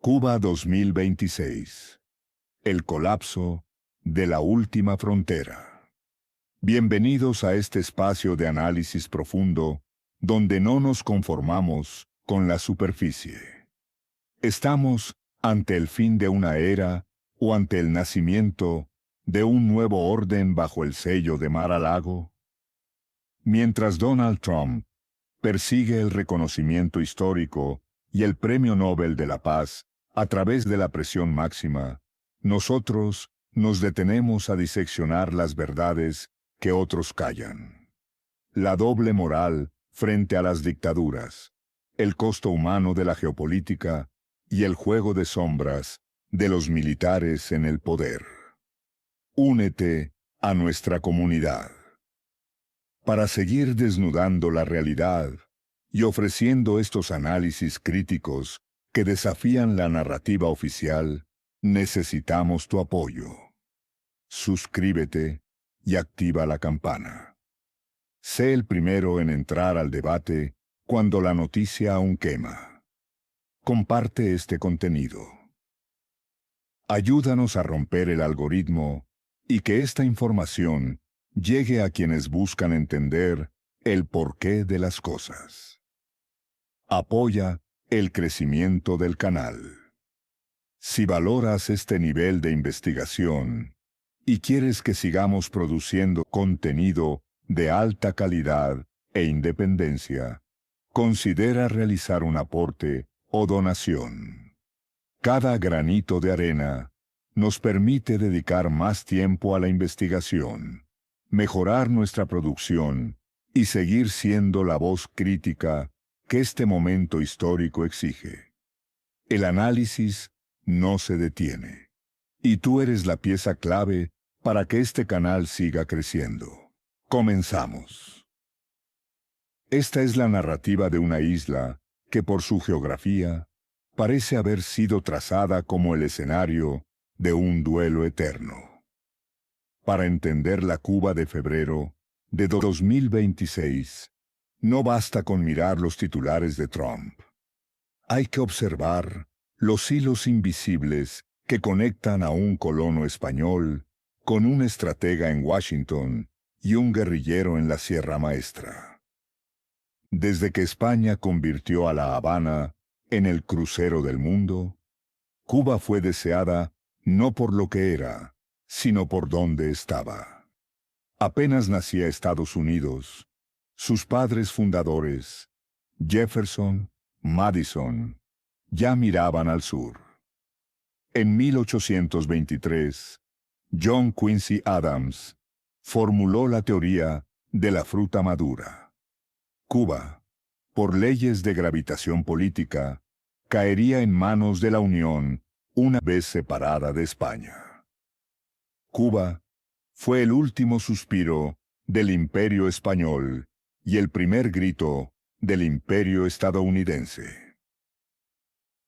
Cuba 2026. El colapso de la última frontera. Bienvenidos a este espacio de análisis profundo, donde no nos conformamos con la superficie. Estamos ante el fin de una era o ante el nacimiento de un nuevo orden bajo el sello de Mar-a-Lago. Mientras Donald Trump persigue el reconocimiento histórico y el Premio Nobel de la Paz a través de la presión máxima, nosotros nos detenemos a diseccionar las verdades que otros callan. La doble moral frente a las dictaduras, el costo humano de la geopolítica y el juego de sombras de los militares en el poder. Únete a nuestra comunidad. Para seguir desnudando la realidad y ofreciendo estos análisis críticos que desafían la narrativa oficial, necesitamos tu apoyo. Suscríbete y activa la campana. Sé el primero en entrar al debate cuando la noticia aún quema. Comparte este contenido. Ayúdanos a romper el algoritmo y que esta información llegue a quienes buscan entender el porqué de las cosas. Apoya el crecimiento del canal. Si valoras este nivel de investigación y quieres que sigamos produciendo contenido de alta calidad e independencia, considera realizar un aporte o donación. Cada granito de arena nos permite dedicar más tiempo a la investigación, mejorar nuestra producción y seguir siendo la voz crítica que este momento histórico exige. El análisis no se detiene, y tú eres la pieza clave para que este canal siga creciendo. Comenzamos. Esta es la narrativa de una isla que por su geografía parece haber sido trazada como el escenario de un duelo eterno. Para entender la Cuba de febrero de 2026, no basta con mirar los titulares de Trump. Hay que observar los hilos invisibles que conectan a un colono español con un estratega en Washington y un guerrillero en la Sierra Maestra. Desde que España convirtió a La Habana en el crucero del mundo, Cuba fue deseada no por lo que era, sino por dónde estaba. Apenas nacía Estados Unidos, sus padres fundadores, Jefferson, Madison, ya miraban al sur. En 1823, John Quincy Adams formuló la teoría de la fruta madura. Cuba, por leyes de gravitación política, caería en manos de la Unión una vez separada de España. Cuba fue el último suspiro del Imperio español y el primer grito del Imperio estadounidense.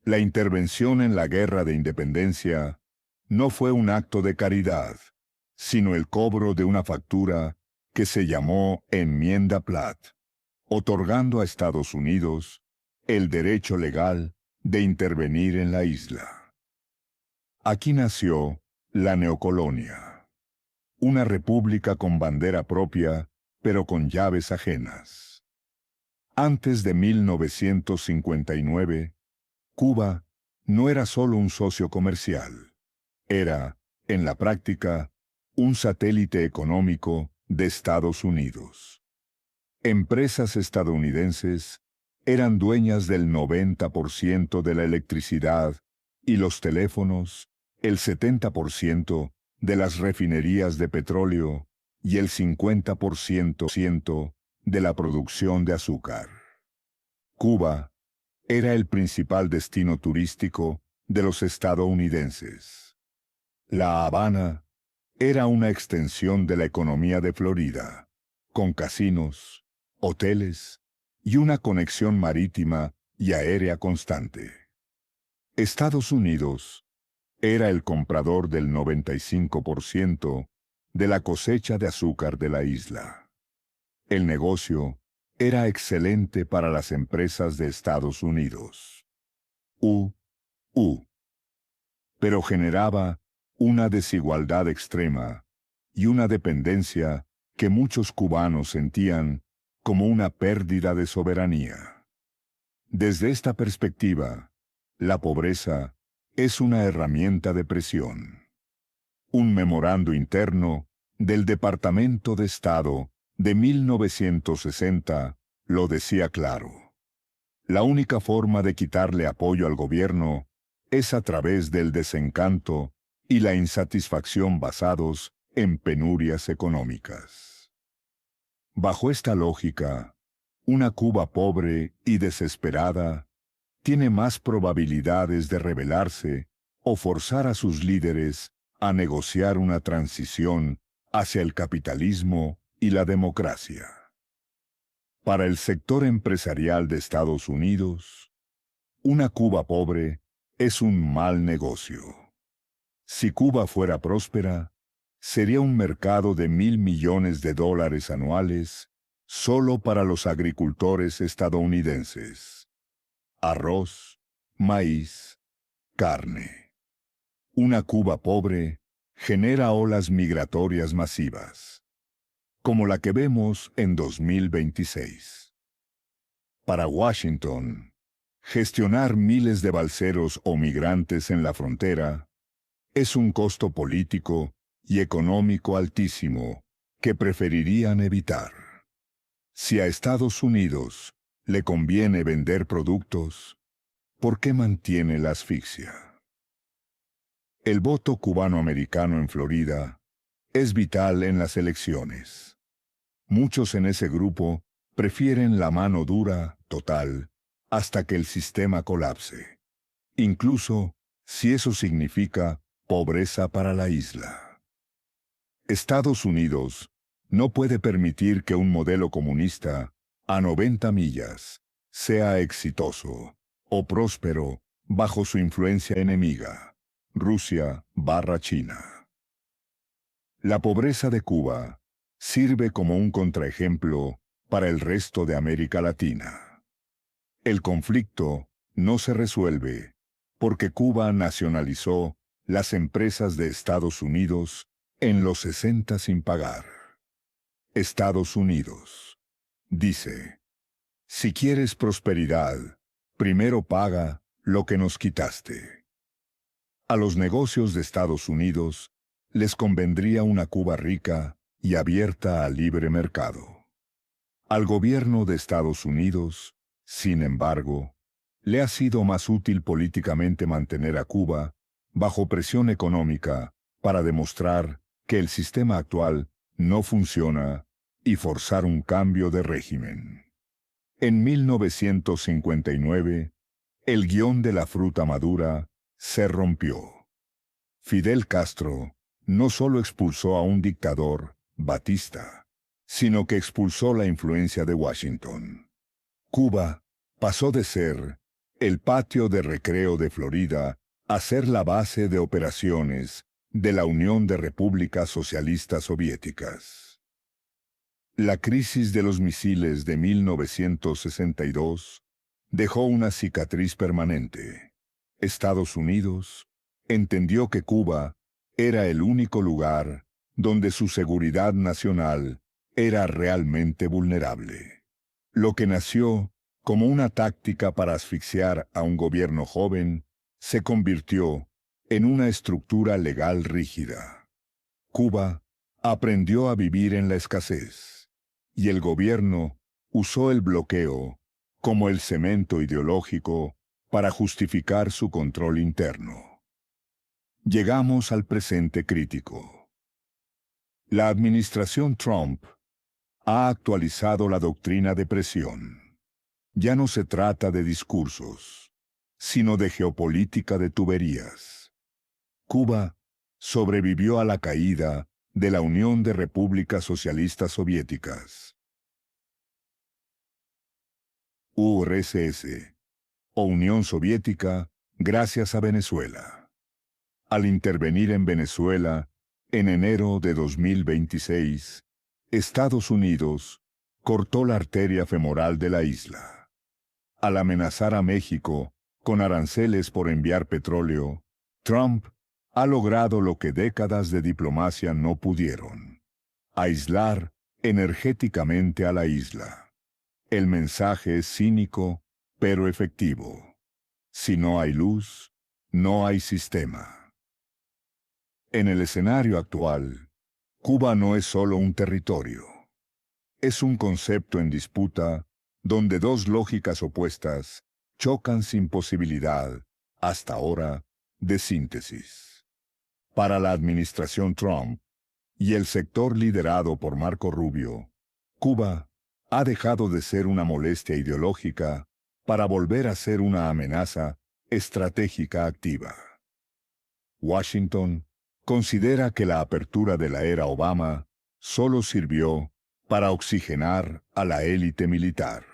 La intervención en la Guerra de Independencia no fue un acto de caridad, sino el cobro de una factura que se llamó Enmienda Platt, otorgando a Estados Unidos el derecho legal de intervenir en la isla. Aquí nació la neocolonia, una república con bandera propia, pero con llaves ajenas. Antes de 1959, Cuba no era solo un socio comercial, era, en la práctica, un satélite económico de Estados Unidos. Empresas estadounidenses eran dueñas del 90% de la electricidad y los teléfonos, el 70% de las refinerías de petróleo y el 50% de la producción de azúcar. Cuba era el principal destino turístico de los estadounidenses. La Habana era una extensión de la economía de Florida, con casinos, hoteles y una conexión marítima y aérea constante. Estados Unidos era el comprador del 95% de la cosecha de azúcar de la isla. El negocio era excelente para las empresas de Estados Unidos. Pero generaba una desigualdad extrema y una dependencia que muchos cubanos sentían como una pérdida de soberanía. Desde esta perspectiva, la pobreza es una herramienta de presión. Un memorando interno del Departamento de Estado de 1960 lo decía claro. La única forma de quitarle apoyo al gobierno es a través del desencanto y la insatisfacción basados en penurias económicas. Bajo esta lógica, una Cuba pobre y desesperada tiene más probabilidades de rebelarse o forzar a sus líderes a negociar una transición hacia el capitalismo y la democracia. Para el sector empresarial de Estados Unidos, una Cuba pobre es un mal negocio. Si Cuba fuera próspera, sería un mercado de $1.000 millones anuales solo para los agricultores estadounidenses. Arroz, maíz, carne. Una Cuba pobre genera olas migratorias masivas, como la que vemos en 2026. Para Washington, gestionar miles de balseros o migrantes en la frontera es un costo político y económico altísimo que preferirían evitar. Si a Estados Unidos le conviene vender productos, ¿por qué mantiene la asfixia? El voto cubano-americano en Florida es vital en las elecciones. Muchos en ese grupo prefieren la mano dura, total, hasta que el sistema colapse, incluso si eso significa pobreza para la isla. Estados Unidos no puede permitir que un modelo comunista a 90 millas sea exitoso o próspero bajo su influencia enemiga, Rusia/China. La pobreza de Cuba sirve como un contraejemplo para el resto de América Latina. El conflicto no se resuelve porque Cuba nacionalizó las empresas de Estados Unidos en los 60 sin pagar. Estados Unidos dice: si quieres prosperidad, primero paga lo que nos quitaste. A los negocios de Estados Unidos les convendría una Cuba rica y abierta al libre mercado. Al gobierno de Estados Unidos, sin embargo, le ha sido más útil políticamente mantener a Cuba bajo presión económica para demostrar que el sistema actual no funciona y forzar un cambio de régimen. En 1959, el guión de la fruta madura se rompió. Fidel Castro no solo expulsó a un dictador, Batista, sino que expulsó la influencia de Washington. Cuba pasó de ser el patio de recreo de Florida a ser la base de operaciones de la Unión de Repúblicas Socialistas Soviéticas. La crisis de los misiles de 1962 dejó una cicatriz permanente. Estados Unidos entendió que Cuba era el único lugar donde su seguridad nacional era realmente vulnerable. Lo que nació como una táctica para asfixiar a un gobierno joven se convirtió en una estructura legal rígida. Cuba aprendió a vivir en la escasez, y el gobierno usó el bloqueo como el cemento ideológico para justificar su control interno. Llegamos al presente crítico. La administración Trump ha actualizado la doctrina de presión. Ya no se trata de discursos, sino de geopolítica de tuberías. Cuba sobrevivió a la caída de la Unión de Repúblicas Socialistas Soviéticas, URSS, o Unión Soviética, gracias a Venezuela. Al intervenir en Venezuela, en enero de 2026, Estados Unidos cortó la arteria femoral de la isla. Al amenazar a México Con aranceles por enviar petróleo, Trump ha logrado lo que décadas de diplomacia no pudieron: aislar energéticamente a la isla. El mensaje es cínico, pero efectivo. Si no hay luz, no hay sistema. En el escenario actual, Cuba no es solo un territorio. Es un concepto en disputa donde dos lógicas opuestas chocan sin posibilidad, hasta ahora, de síntesis. Para la administración Trump y el sector liderado por Marco Rubio, Cuba ha dejado de ser una molestia ideológica para volver a ser una amenaza estratégica activa. Washington considera que la apertura de la era Obama solo sirvió para oxigenar a la élite militar.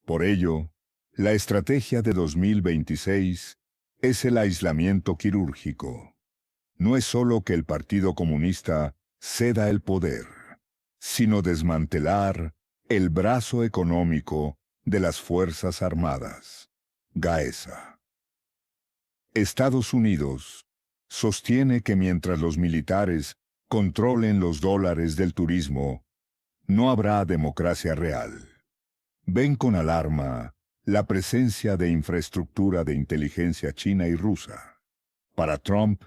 Por ello, la estrategia de 2026 es el aislamiento quirúrgico. No es solo que el Partido Comunista ceda el poder, sino desmantelar el brazo económico de las Fuerzas Armadas, GAESA. Estados Unidos sostiene que mientras los militares controlen los dólares del turismo, no habrá democracia real. Ven con alarma la presencia de infraestructura de inteligencia china y rusa. Para Trump,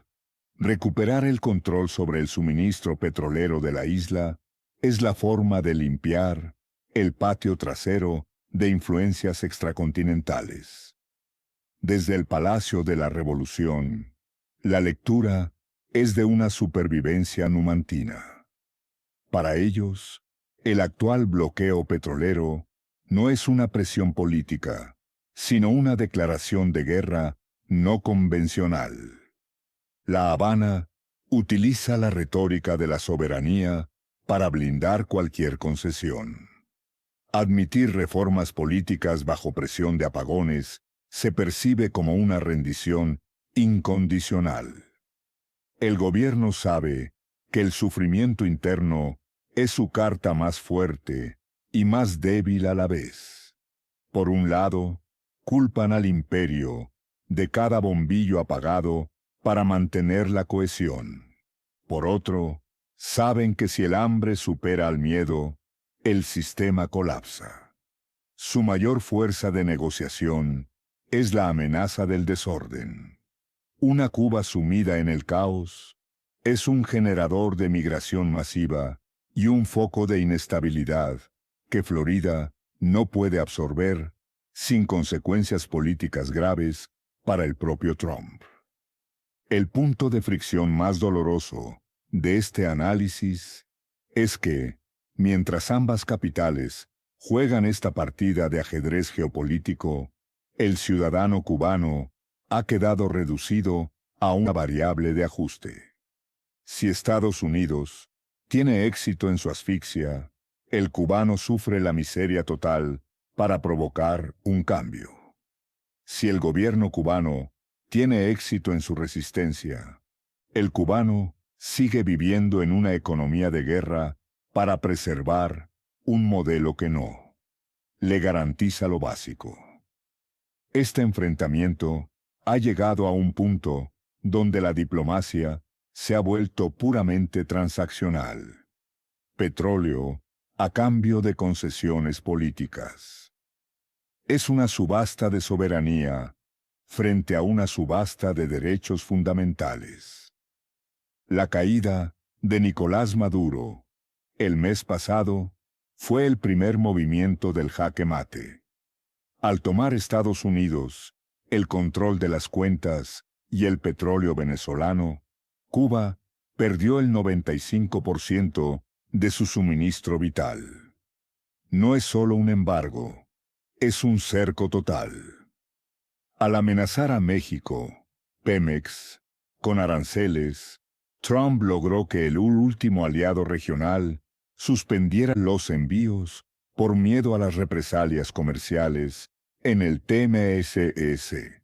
recuperar el control sobre el suministro petrolero de la isla es la forma de limpiar el patio trasero de influencias extracontinentales. Desde el Palacio de la Revolución, la lectura es de una supervivencia numantina. Para ellos, el actual bloqueo petrolero no es una presión política, sino una declaración de guerra no convencional. La Habana utiliza la retórica de la soberanía para blindar cualquier concesión. Admitir reformas políticas bajo presión de apagones se percibe como una rendición incondicional. El gobierno sabe que el sufrimiento interno es su carta más fuerte y más débil a la vez. Por un lado, culpan al imperio de cada bombillo apagado para mantener la cohesión. Por otro, saben que si el hambre supera al miedo, el sistema colapsa. Su mayor fuerza de negociación es la amenaza del desorden. Una Cuba sumida en el caos es un generador de migración masiva y un foco de inestabilidad que Florida no puede absorber sin consecuencias políticas graves para el propio Trump. El punto de fricción más doloroso de este análisis es que, mientras ambas capitales juegan esta partida de ajedrez geopolítico, el ciudadano cubano ha quedado reducido a una variable de ajuste. Si Estados Unidos tiene éxito en su asfixia, el cubano sufre la miseria total para provocar un cambio. Si el gobierno cubano tiene éxito en su resistencia, el cubano sigue viviendo en una economía de guerra para preservar un modelo que no le garantiza lo básico. Este enfrentamiento ha llegado a un punto donde la diplomacia se ha vuelto puramente transaccional. Petróleo a cambio de concesiones políticas. Es una subasta de soberanía frente a una subasta de derechos fundamentales. La caída de Nicolás Maduro el mes pasado fue el primer movimiento del jaque mate. Al tomar Estados Unidos el control de las cuentas y el petróleo venezolano, Cuba perdió el 95% de su suministro vital. No es solo un embargo, es un cerco total. Al amenazar a México, Pemex, con aranceles, Trump logró que el último aliado regional suspendiera los envíos por miedo a las represalias comerciales en el TMSS.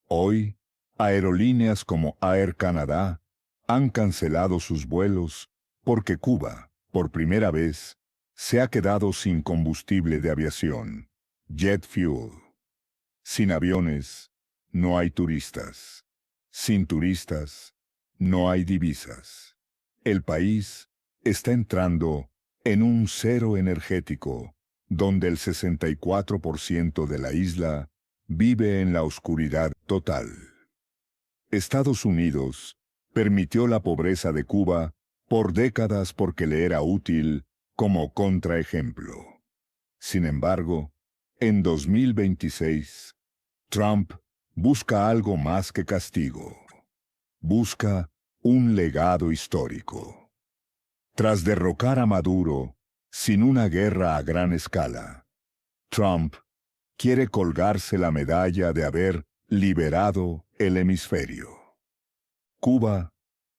Hoy, aerolíneas como Air Canada han cancelado sus vuelos porque Cuba, por primera vez, se ha quedado sin combustible de aviación, jet fuel. Sin aviones, no hay turistas. Sin turistas, no hay divisas. El país está entrando en un cero energético, donde el 64% de la isla vive en la oscuridad total. Estados Unidos permitió la pobreza de Cuba por décadas porque le era útil como contraejemplo. Sin embargo, en 2026, Trump busca algo más que castigo. Busca un legado histórico. Tras derrocar a Maduro, sin una guerra a gran escala, Trump quiere colgarse la medalla de haber liberado el hemisferio. Cuba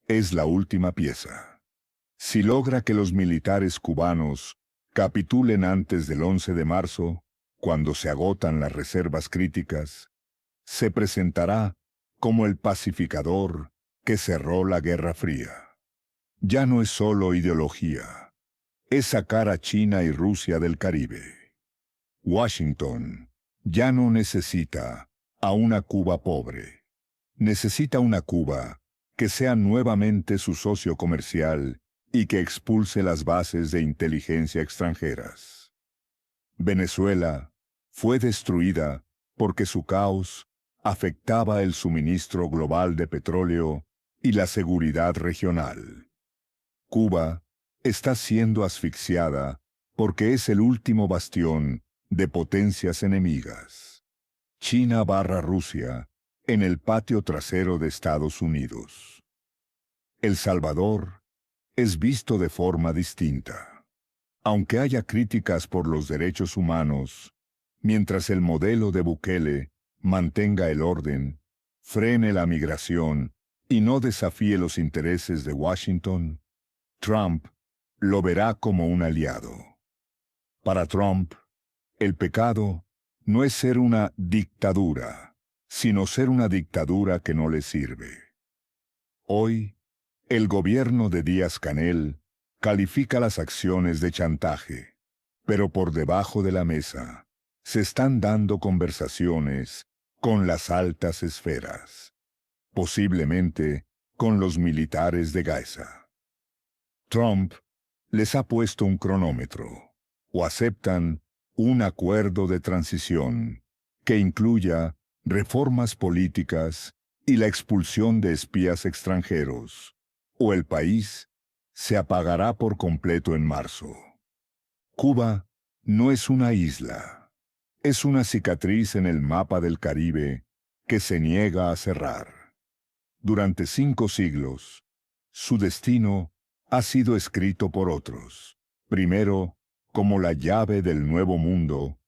es la última pieza. Si logra que los militares cubanos capitulen antes del 11 de marzo, cuando se agotan las reservas críticas, se presentará como el pacificador que cerró la Guerra Fría. Ya no es solo ideología, es sacar a China y Rusia del Caribe. Washington ya no necesita a una Cuba pobre. Necesita una Cuba que sea nuevamente su socio comercial y que expulse las bases de inteligencia extranjeras. Venezuela fue destruida porque su caos afectaba el suministro global de petróleo y la seguridad regional. Cuba está siendo asfixiada porque es el último bastión de potencias enemigas. China barra Rusia en el patio trasero de Estados Unidos. El Salvador es visto de forma distinta. Aunque haya críticas por los derechos humanos, mientras el modelo de Bukele mantenga el orden, frene la migración y no desafíe los intereses de Washington, Trump lo verá como un aliado. Para Trump, el pecado no es ser una dictadura, sino ser una dictadura que no le sirve. Hoy, el gobierno de Díaz-Canel califica las acciones de chantaje, pero por debajo de la mesa se están dando conversaciones con las altas esferas, posiblemente con los militares de Gaza. Trump les ha puesto un cronómetro, o aceptan un acuerdo de transición que incluya reformas políticas y la expulsión de espías extranjeros, o el país se apagará por completo en marzo. Cuba no es una isla, es una cicatriz en el mapa del Caribe que se niega a cerrar. Durante 5 siglos, su destino ha sido escrito por otros, primero como la llave del Nuevo Mundo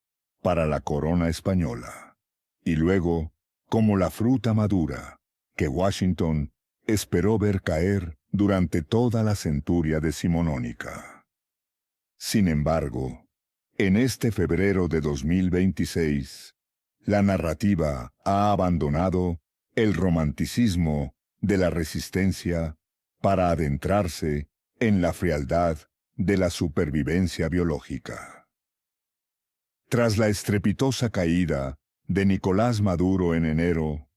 para la corona española, y luego como la fruta madura que Washington esperó ver caer durante toda la centuria decimonónica. Sin embargo, en este febrero de 2026, la narrativa ha abandonado el romanticismo de la resistencia para adentrarse en la frialdad de la supervivencia biológica. Tras la estrepitosa caída de Nicolás Maduro en enero,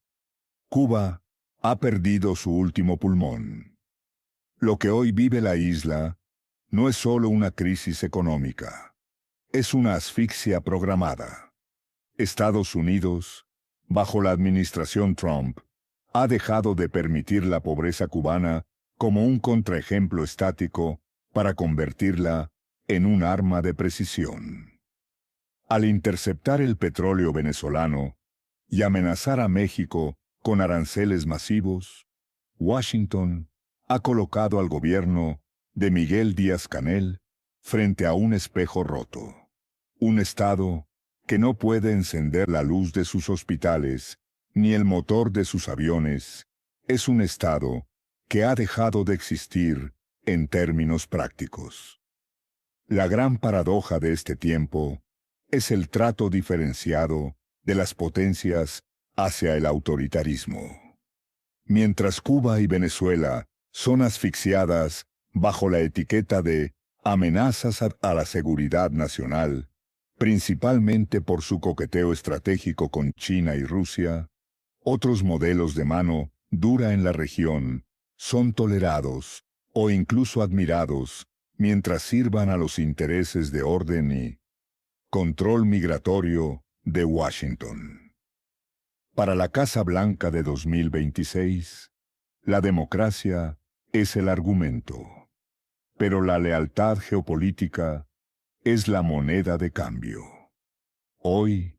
Cuba ha perdido su último pulmón. Lo que hoy vive la isla no es solo una crisis económica, es una asfixia programada. Estados Unidos, bajo la administración Trump, ha dejado de permitir la pobreza cubana como un contraejemplo estático para convertirla en un arma de precisión. Al interceptar el petróleo venezolano y amenazar a México con aranceles masivos, Washington ha colocado al gobierno de Miguel Díaz-Canel frente a un espejo roto. Un Estado que no puede encender la luz de sus hospitales ni el motor de sus aviones, es un Estado que ha dejado de existir en términos prácticos. La gran paradoja de este tiempo es el trato diferenciado de las potencias hacia el autoritarismo. Mientras Cuba y Venezuela son asfixiadas bajo la etiqueta de amenazas a la seguridad nacional, principalmente por su coqueteo estratégico con China y Rusia, otros modelos de mano dura en la región son tolerados o incluso admirados mientras sirvan a los intereses de orden y control migratorio de Washington. Para la Casa Blanca de 2026, la democracia es el argumento, pero la lealtad geopolítica es la moneda de cambio. Hoy,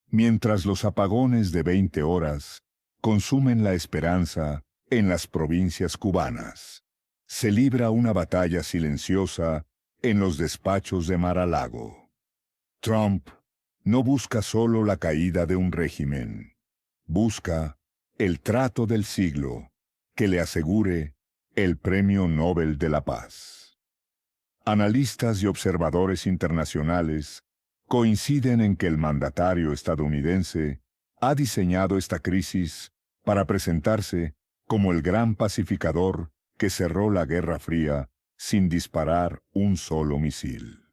mientras los apagones de 20 horas consumen la esperanza en las provincias cubanas, se libra una batalla silenciosa en los despachos de Mar-a-Lago. Trump no busca solo la caída de un régimen, busca el trato del siglo que le asegure el Premio Nobel de la Paz. Analistas y observadores internacionales coinciden en que el mandatario estadounidense ha diseñado esta crisis para presentarse como el gran pacificador que cerró la Guerra Fría sin disparar un solo misil.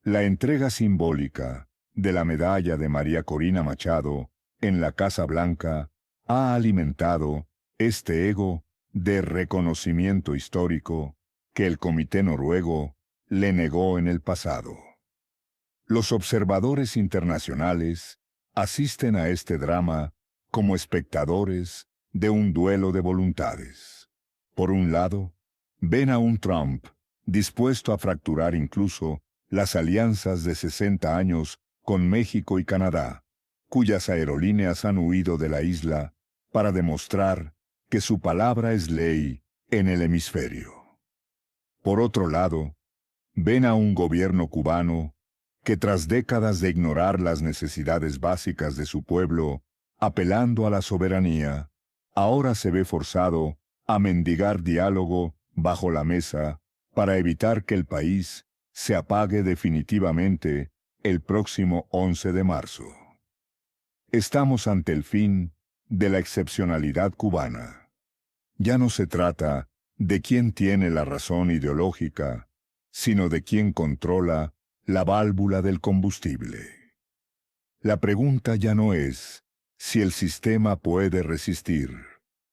La entrega simbólica de la medalla de María Corina Machado en la Casa Blanca ha alimentado este ego de reconocimiento histórico que el Comité Noruego le negó en el pasado. Los observadores internacionales asisten a este drama como espectadores de un duelo de voluntades. Por un lado, ven a un Trump dispuesto a fracturar incluso las alianzas de 60 años con México y Canadá, cuyas aerolíneas han huido de la isla para demostrar que su palabra es ley en el hemisferio. Por otro lado, ven a un gobierno cubano que tras décadas de ignorar las necesidades básicas de su pueblo, apelando a la soberanía, ahora se ve forzado a mendigar diálogo bajo la mesa para evitar que el país se apague definitivamente el próximo 11 de marzo. Estamos ante el fin de la excepcionalidad cubana. Ya no se trata de quién tiene la razón ideológica, sino de quién controla la válvula del combustible. La pregunta ya no es si el sistema puede resistir,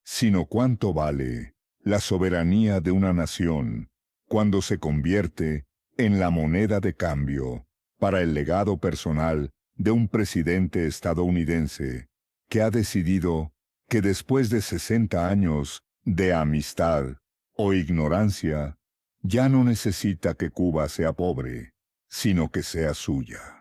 sino cuánto vale la soberanía de una nación cuando se convierte en la moneda de cambio para el legado personal de un presidente estadounidense que ha decidido que después de 60 años de amistad o ignorancia, ya no necesita que Cuba sea pobre, sino que sea suya.